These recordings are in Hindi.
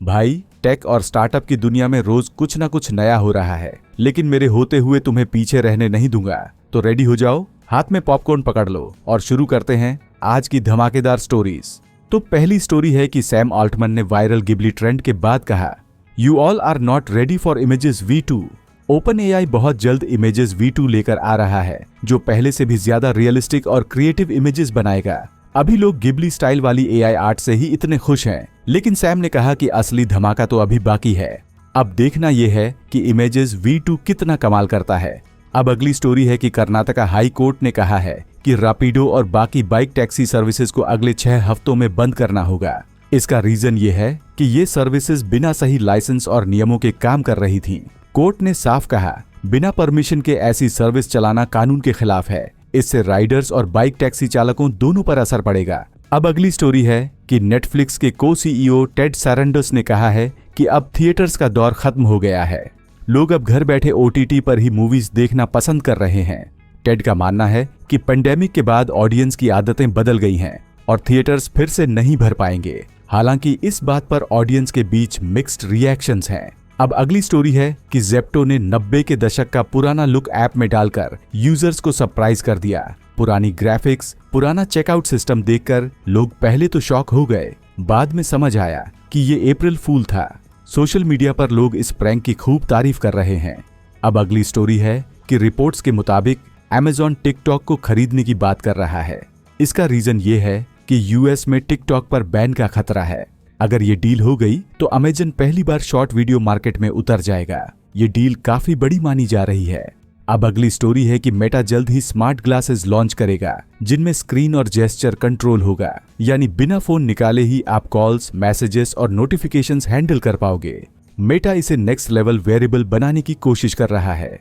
भाई, टेक और स्टार्टअप की दुनिया में रोज कुछ ना कुछ नया हो रहा है, लेकिन मेरे होते हुए तुम्हें पीछे रहने नहीं दूंगा। तो रेडी हो जाओ, हाथ में पॉपकॉर्न पकड़ लो और शुरू करते हैं आज की धमाकेदार स्टोरीज। तो पहली स्टोरी है कि सैम ऑल्टमन ने वायरल गिबली ट्रेंड के बाद कहा, you all are not ready for images V2। Open AI बहुत जल्द इमेजेस V2 लेकर आ रहा है, जो पहले से भी ज्यादा रियलिस्टिक और क्रिएटिव इमेजेस बनाएगा। अभी लोग गिबली स्टाइल वाली AI आर्ट से ही इतने खुश हैं, लेकिन सैम ने कहा कि असली धमाका तो अभी बाकी है। अब देखना यह है कि इमेजेस V2 कितना कमाल करता है। अब अगली स्टोरी है कि कर्नाटका हाई कोर्ट ने कहा है कि रैपिडो और बाकी बाइक टैक्सी सर्विसेज को अगले 6 हफ्तों में बंद करना होगा। इसका रीजन ये है कि ये सर्विसेज बिना सही लाइसेंस और नियमों के काम कर रही थीं। कोर्ट ने साफ कहा, बिना परमिशन के ऐसी सर्विस चलाना कानून के खिलाफ है। इससे राइडर्स और बाइक टैक्सी चालकों दोनों पर असर पड़ेगा। अब अगली स्टोरी है कि नेटफ्लिक्स के CEO टेड सारंडस ने कहा है कि अब थिएटर्स का दौर खत्म हो गया है। लोग अब घर बैठे OTT पर ही मूवीज देखना पसंद कर रहे हैं। टेड का मानना है कि पेंडेमिक के बाद ऑडियंस की आदतें बदल गई हैं और थिएटर्स फिर से नहीं भर पाएंगे। हालांकि इस बात पर ऑडियंस के बीच मिक्स्ड रिएक्शंस हैं। अब अगली स्टोरी है कि ज़ेप्टो ने 90 के दशक का पुराना लुक ऐप में डालकर यूजर्स को सरप्राइज कर दिया। पुरानी ग्राफिक्स, पुराना चेकआउट सिस्टम देखकर लोग पहले तो शॉक हो गए, बाद में समझ आया कि ये अप्रैल फूल था। सोशल मीडिया पर लोग इस प्रैंक की खूब तारीफ कर रहे हैं। अब अगली स्टोरी है कि रिपोर्ट्स के मुताबिक Amazon टिकटॉक को खरीदने की बात कर रहा है। इसका रीजन ये है कि US में टिकटॉक पर बैन का खतरा है। अगर ये डील हो गई तो Amazon पहली बार शॉर्ट वीडियो मार्केट में उतर जाएगा। ये डील काफी बड़ी मानी जा रही है। अब अगली स्टोरी है कि मेटा जल्द ही स्मार्ट ग्लासेस लॉन्च करेगा, जिनमें स्क्रीन और जेस्चर कंट्रोल होगा, यानी बिना फोन निकाले ही आप कॉल्स, मैसेजेस और नोटिफिकेशंस हैंडल कर पाओगे। मेटा इसे नेक्स्ट लेवल वेरिएबल बनाने की कोशिश कर रहा है।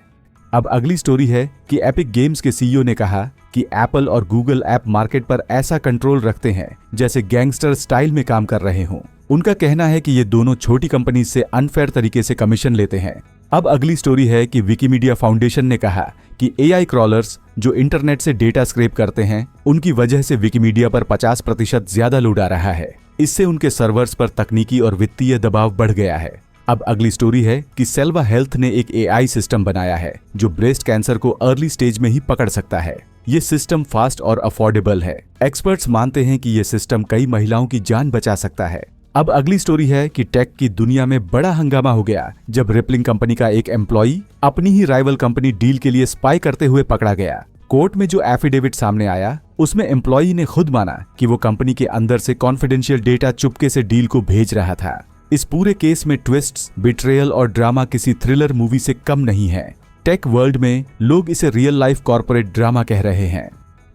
अब अगली स्टोरी है कि एपिक गेम्स के CEO ने कहा कि एप्पल और गूगल ऐप मार्केट पर ऐसा कंट्रोल रखते हैं जैसे गैंगस्टर स्टाइल में काम कर रहे हों। उनका कहना है कि ये दोनों छोटी कंपनी से अनफेयर तरीके से कमीशन लेते हैं। अब अगली स्टोरी है कि विकिमीडिया फाउंडेशन ने कहा कि AI क्रॉलर्स जो इंटरनेट से डेटा स्क्रैप करते हैं, उनकी वजह से विकिमीडिया पर 50% ज्यादा लोड आ रहा है। इससे उनके सर्वर्स पर तकनीकी और वित्तीय दबाव बढ़ गया है। अब अगली स्टोरी है कि सेल्वा हेल्थ ने एक AI सिस्टम बनाया है जो ब्रेस्ट कैंसर को अर्ली स्टेज में ही पकड़ सकता है। ये सिस्टम फास्ट और अफोर्डेबल है। एक्सपर्ट्स मानते हैं कि ये सिस्टम कई महिलाओं की जान बचा सकता है। अब अगली स्टोरी है कि टेक की दुनिया में बड़ा हंगामा हो गया जब रिपलिंग कंपनी का एक एम्प्लॉई अपनी ही राइवल कंपनी डील के लिए स्पाई करते हुए पकड़ा गया। कोर्ट में जो एफिडेविट सामने आया, उसमें एम्प्लॉई ने खुद माना कि वो कंपनी के अंदर से कॉन्फिडेंशियल डेटा चुपके से डील को भेज रहा था। इस पूरे केस में ट्विस्ट्स, बिट्रेयल और ड्रामा किसी थ्रिलर मूवी से कम नहीं है। टेक वर्ल्ड में लोग इसे रियल लाइफ कॉर्पोरेट ड्रामा कह रहे हैं।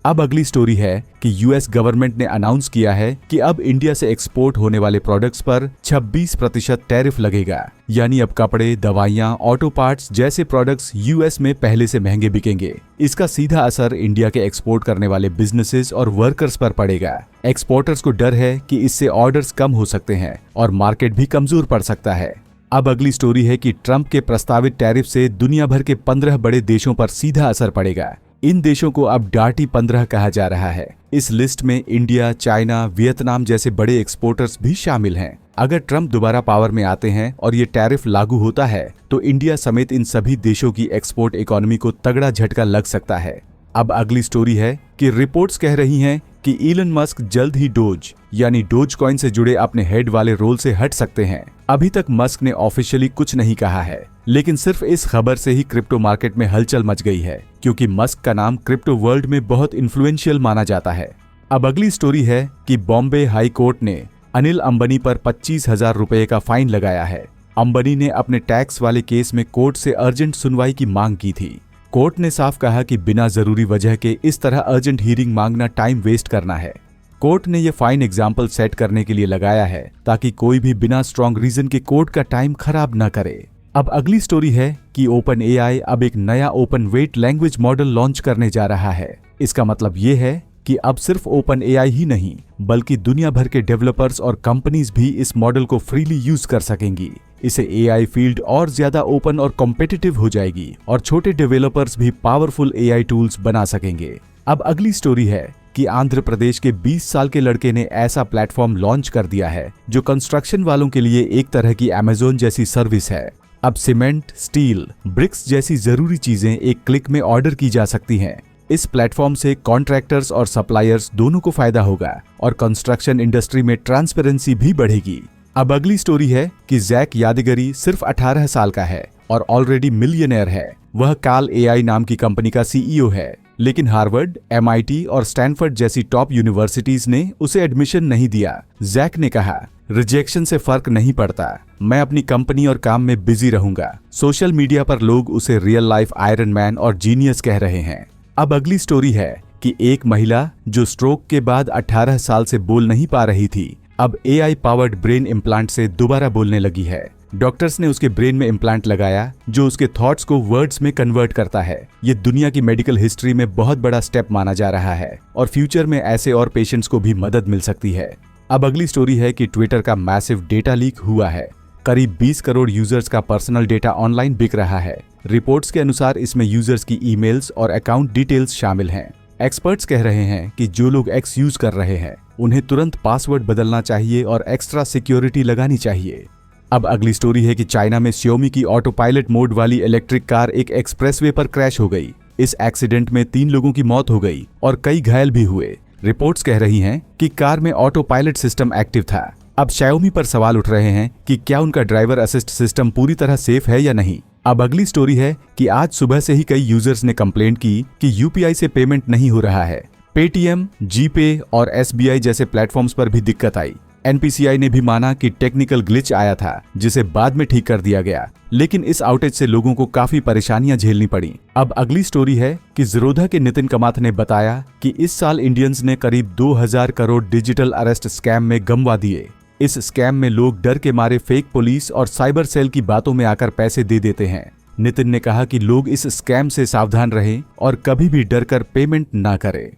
अब अगली स्टोरी है कि US गवर्नमेंट ने अनाउंस किया है कि अब इंडिया से एक्सपोर्ट होने वाले प्रोडक्ट्स पर 26% टैरिफ लगेगा, यानी अब कपड़े, दवाइयां, ऑटो पार्ट्स जैसे प्रोडक्ट्स US में पहले से महंगे बिकेंगे। इसका सीधा असर इंडिया के एक्सपोर्ट करने वाले बिजनेसेस और वर्कर्स पर पड़ेगा। एक्सपोर्टर्स को डर है कि इससे ऑर्डर्स कम हो सकते हैं और मार्केट भी कमजोर पड़ सकता है। अब अगली स्टोरी है कि ट्रंप के प्रस्तावित टैरिफ से दुनिया भर के 15 बड़े देशों पर सीधा असर पड़ेगा। इन देशों को अब डार्टी 15 कहा जा रहा है। इस लिस्ट में इंडिया, चाइना, वियतनाम जैसे बड़े एक्सपोर्टर्स भी शामिल हैं। अगर ट्रंप दोबारा पावर में आते हैं और ये टैरिफ लागू होता है तो इंडिया समेत इन सभी देशों की एक्सपोर्ट इकोनॉमी को तगड़ा झटका लग सकता है। अब अगली स्टोरी है कि रिपोर्ट्स कह रही हैं कि इलन मस्क जल्द ही डोज यानी डोज कॉइन से जुड़े अपने हेड वाले रोल से हट सकते हैं। अभी तक मस्क ने ऑफिशियली कुछ नहीं कहा है, लेकिन सिर्फ इस खबर से ही क्रिप्टो मार्केट में हलचल मच गई है, क्योंकि मस्क का नाम क्रिप्टो वर्ल्ड में बहुत इन्फ्लुएंशियल माना जाता है। अब अगली स्टोरी है कि बॉम्बे हाई कोर्ट ने अनिल अंबानी पर 25,000 रुपए का फाइन लगाया है। अंबानी ने अपने टैक्स वाले केस में कोर्ट से अर्जेंट सुनवाई की मांग की थी। कोर्ट ने साफ कहा कि बिना जरूरी वजह के इस तरह अर्जेंट हियरिंग मांगना टाइम वेस्ट करना है। कोर्ट ने यह फाइन एग्जाम्पल सेट करने के लिए लगाया है ताकि कोई भी बिना स्ट्रॉन्ग रीजन के कोर्ट का टाइम खराब न करे। अब अगली स्टोरी है कि ओपन AI अब एक नया open weight language model launch करने जा रहा है। इसका मतलब ये है कि अब सिर्फ ओपन AI ही नहीं बल्कि दुनिया भर के डेवलपर्स और कंपनीज भी इस मॉडल को फ्रीली यूज कर सकेंगी। इससे AI फील्ड और ज्यादा ओपन और कॉम्पिटिटिव हो जाएगी और छोटे डेवलपर्स भी पावरफुल AI टूल्स बना सकेंगे। अब अगली स्टोरी है कि आंध्र प्रदेश के 20 साल के लड़के ने ऐसा प्लेटफॉर्म लॉन्च कर दिया है जो कंस्ट्रक्शन वालों के लिए एक तरह की अमेज़न जैसी सर्विस है। अब सीमेंट, स्टील, ब्रिक्स जैसी जरूरी चीजें एक क्लिक में ऑर्डर की जा सकती हैं। इस प्लेटफॉर्म से कॉन्ट्रैक्टर्स और सप्लायर्स दोनों को फायदा होगा और कंस्ट्रक्शन इंडस्ट्री में ट्रांसपेरेंसी भी बढ़ेगी। अब अगली स्टोरी है कि जैक यादगिरी सिर्फ 18 साल का है और ऑलरेडी मिलियनेयर है। वह काल एआई नाम की कंपनी का सीईओ है, लेकिन हार्वर्ड, एमआईटी और स्टैनफोर्ड जैसी टॉप यूनिवर्सिटीज ने उसे एडमिशन नहीं दिया। जैक ने कहा, रिजेक्शन से फर्क नहीं पड़ता, मैं अपनी कंपनी और काम में बिजी रहूंगा। सोशल मीडिया पर लोग उसे रियल लाइफ आयरन मैन और जीनियस कह रहे हैं। अब अगली स्टोरी है कि एक महिला जो स्ट्रोक के बाद 18 साल से बोल नहीं पा रही थी, अब एआई पावर्ड ब्रेन इम्प्लांट से दोबारा बोलने लगी है। डॉक्टर्स ने उसके ब्रेन में इम्प्लांट लगाया जो उसके थॉट्स को वर्ड्स में कन्वर्ट करता है। ये दुनिया की मेडिकल हिस्ट्री में बहुत बड़ा स्टेप माना जा रहा है और फ्यूचर में ऐसे और पेशेंट्स को भी मदद मिल सकती है। अब अगली स्टोरी है कि ट्विटर का मैसिव डेटा लीक हुआ है। करीब 20 करोड़ यूजर्स का पर्सनल डेटा ऑनलाइन बिक रहा है। रिपोर्ट्स के अनुसार इसमें यूजर्स की ईमेल्स और अकाउंट डिटेल्स शामिल हैं। एक्सपर्ट्स कह रहे हैं कि जो लोग एक्स यूज कर रहे हैं उन्हें तुरंत पासवर्ड बदलना चाहिए और एक्स्ट्रा सिक्योरिटी लगानी चाहिए। अब अगली स्टोरी है कि चाइना में Xiaomi की ऑटो पायलट मोड वाली इलेक्ट्रिक कार एक एक्सप्रेसवे पर क्रैश हो गई। इस एक्सीडेंट में 3 लोगों की मौत हो गई और कई घायल भी हुए। रिपोर्ट्स कह रही हैं कि कार में ऑटो पायलट सिस्टम एक्टिव था। अब Xiaomi पर सवाल उठ रहे हैं कि क्या उनका ड्राइवर असिस्ट सिस्टम पूरी तरह सेफ है या नहीं। अब अगली स्टोरी है कि आज सुबह से ही कई यूजर्स ने कंप्लेंट की कि यूपीआई से पेमेंट नहीं हो रहा है। पेटीएम, जीपे और एसबीआई जैसे प्लेटफॉर्म्स पर भी दिक्कत आई। एनपीसीआई ने भी माना कि टेक्निकल ग्लिच आया था जिसे बाद में ठीक कर दिया गया, लेकिन इस आउटेज से लोगों को काफी परेशानियां झेलनी पड़ी। अब अगली स्टोरी है कि ज़ीरोधा के नितिन कामत ने बताया कि इस साल इंडियंस ने करीब 2000 करोड़ डिजिटल अरेस्ट स्कैम में गंवा दिए। इस स्कैम में लोग डर के मारे फेक पुलिस और साइबर सेल की बातों में आकर पैसे दे देते हैं। नितिन ने कहा कि लोग इस स्कैम से सावधान रहें और कभी भी डर कर पेमेंट ना करें।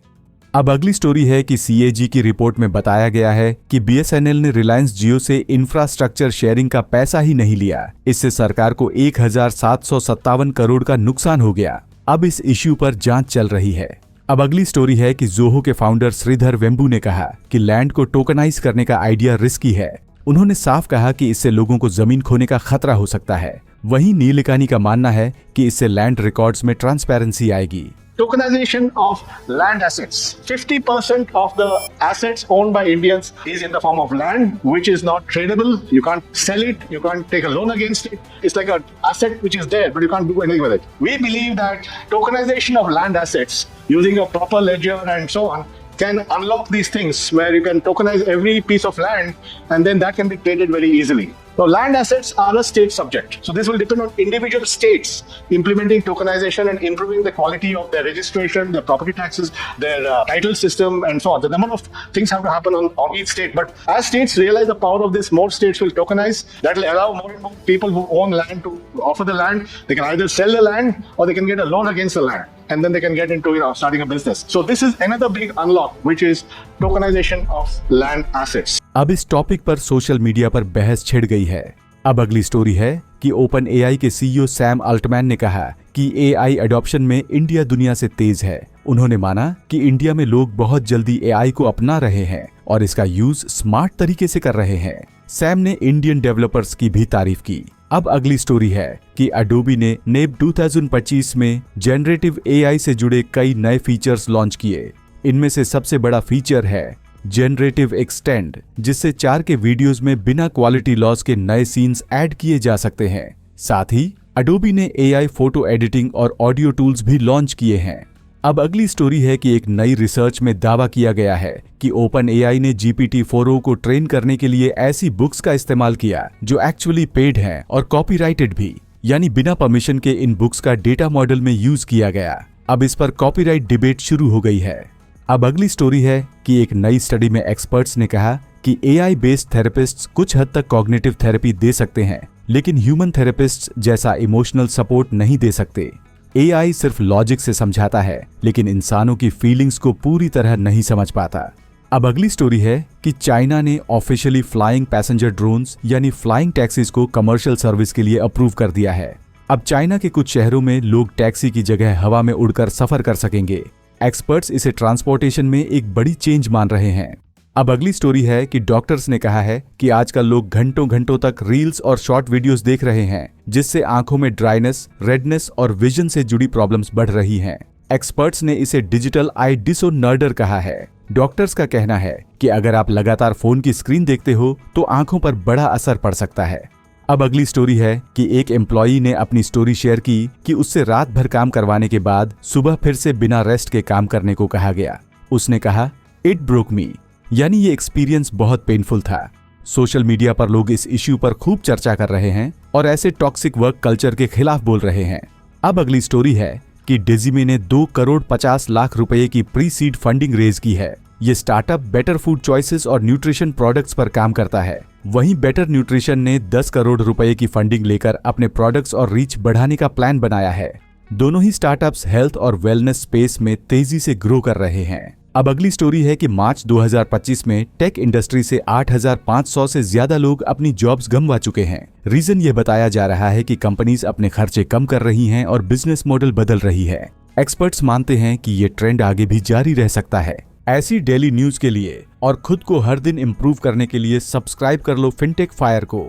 अब अगली स्टोरी है कि सीएजी की रिपोर्ट में बताया गया है कि बीएसएनएल ने रिलायंस जियो से इंफ्रास्ट्रक्चर शेयरिंग का पैसा ही नहीं लिया। इससे सरकार को 1757 करोड़ का नुकसान हो गया। अब इस इश्यू पर जांच चल रही है। अब अगली स्टोरी है कि जोहो के फाउंडर श्रीधर वेम्बू ने कहा कि लैंड को टोकनाइज करने का आइडिया रिस्की है। उन्होंने साफ कहा कि इससे लोगों को जमीन खोने का खतरा हो सकता है। वहीं नीलकानी का मानना है कि इससे लैंड रिकॉर्ड्स में ट्रांसपेरेंसी आएगी। Tokenization of land assets. 50% of the assets owned by Indians is in the form of land, which is not tradable. You can't sell it. You can't take a loan against it. It's like an asset which is there, but you can't do anything with it. We believe that tokenization of land assets using a proper ledger and so on can unlock these things where you can tokenize every piece of land and then that can be traded very easily. So land assets are a state subject. So this will depend on individual states implementing tokenization and improving the quality of their registration, their property taxes, their title system and so on. The number of things have to happen on each state. But as states realize the power of this, more states will tokenize. That will allow more and more people who own land to offer the land. They can either sell the land or they can get a loan against the land. And then they can get into starting a business. So this is another big unlock, which is tokenization of land assets. अब इस टॉपिक पर सोशल मीडिया पर बहस छिड़ गई है। अब अगली स्टोरी है कि ओपन एआई के सीईओ सैम अल्टमैन ने कहा कि एआई एडॉप्शन में इंडिया दुनिया से तेज है। उन्होंने माना कि इंडिया में लोग बहुत जल्दी एआई को अपना रहे हैं और इसका यूज स्मार्ट तरीके से कर रहे हैं। सैम ने इंडियन डेवलपर्स की भी तारीफ की। अब अगली स्टोरी है कि अडोबी ने नेब 2025 में जनरेटिव एआई से जुड़े कई नए फीचर्स लॉन्च किए। इनमें से सबसे बड़ा फीचर है जनरेटिव एक्सटेंड, जिससे 4 के वीडियोस में बिना क्वालिटी लॉस के नए सीन्स ऐड किए जा सकते हैं। साथ ही अडोबी ने एआई फोटो एडिटिंग और ऑडियो टूल्स भी लॉन्च किए हैं। अब अगली स्टोरी है कि एक नई रिसर्च में दावा किया गया है कि ओपन एआई ने GPT-4o को ट्रेन करने के लिए ऐसी बुक्स का इस्तेमाल किया जो एक्चुअली पेड हैं और कॉपीराइटेड भी, यानी बिना परमिशन के इन बुक्स का डेटा मॉडल में यूज किया गया। अब इस पर कॉपीराइट डिबेट शुरू हो गई है। अब अगली स्टोरी है कि एक नई स्टडी में एक्सपर्ट्स ने कहा कि एआई बेस्ड थेरेपिस्ट्स कुछ हद तक कॉग्निटिव थेरेपी दे सकते हैं, लेकिन ह्यूमन थेरेपिस्ट्स जैसा इमोशनल सपोर्ट नहीं दे सकते। एआई सिर्फ लॉजिक से समझाता है, लेकिन इंसानों की फीलिंग्स को पूरी तरह नहीं समझ पाता। अब अगली स्टोरी है कि चाइना ने ऑफिशियली फ्लाइंग पैसेंजर ड्रोन्स यानी फ्लाइंग टैक्सीज को कमर्शियल सर्विस के लिए अप्रूव कर दिया है। अब चाइना के कुछ शहरों में लोग टैक्सी की जगह हवा में उड़कर सफर कर सकेंगे। एक्सपर्ट्स इसे ट्रांसपोर्टेशन में एक बड़ी चेंज मान रहे हैं। अब अगली स्टोरी है कि डॉक्टर्स ने कहा है कि आजकल लोग घंटों घंटों तक रील्स और शॉर्ट वीडियोस देख रहे हैं, जिससे आंखों में ड्राइनेस, रेडनेस और विजन से जुड़ी प्रॉब्लम्स बढ़ रही हैं। एक्सपर्ट्स ने इसे डिजिटल आई डिसऑर्डर कहा है। डॉक्टर्स का कहना है कि अगर आप लगातार फोन की स्क्रीन देखते हो तो आंखों पर बड़ा असर पड़ सकता है। अब अगली स्टोरी है कि एक एम्प्लॉई ने अपनी स्टोरी शेयर की कि उससे रात भर काम करवाने के बाद सुबह फिर से बिना रेस्ट के काम करने को कहा गया। उसने कहा, इट ब्रोक मी, यानी ये एक्सपीरियंस बहुत पेनफुल था। सोशल मीडिया पर लोग इस इश्यू पर खूब चर्चा कर रहे हैं और ऐसे टॉक्सिक वर्क कल्चर के खिलाफ बोल रहे हैं। अब अगली स्टोरी है कि डेजिमे ने 2,50,00,000 रुपए की प्री सीड फंडिंग रेज की है। ये स्टार्टअप बेटर फूड चॉइसेस और न्यूट्रिशन प्रोडक्ट्स पर काम करता है। वहीं बेटर न्यूट्रिशन ने 10 करोड़ रुपए की फंडिंग लेकर अपने प्रोडक्ट्स और रीच बढ़ाने का प्लान बनाया है। दोनों ही स्टार्टअप्स हेल्थ और वेलनेस स्पेस में तेजी से ग्रो कर रहे हैं। अब अगली स्टोरी है कि मार्च 2025 में टेक इंडस्ट्री से 8,500 से ज्यादा लोग अपनी जॉब्स गंवा चुके हैं। रीजन ये बताया जा रहा है कि कंपनीज अपने खर्चे कम कर रही हैं और बिजनेस मॉडल बदल रही है। एक्सपर्ट्स मानते हैं कि ये ट्रेंड आगे भी जारी रह सकता है। ऐसी डेली न्यूज के लिए और खुद को हर दिन इम्प्रूव करने के लिए सब्सक्राइब कर लो फिनटेक फायर को।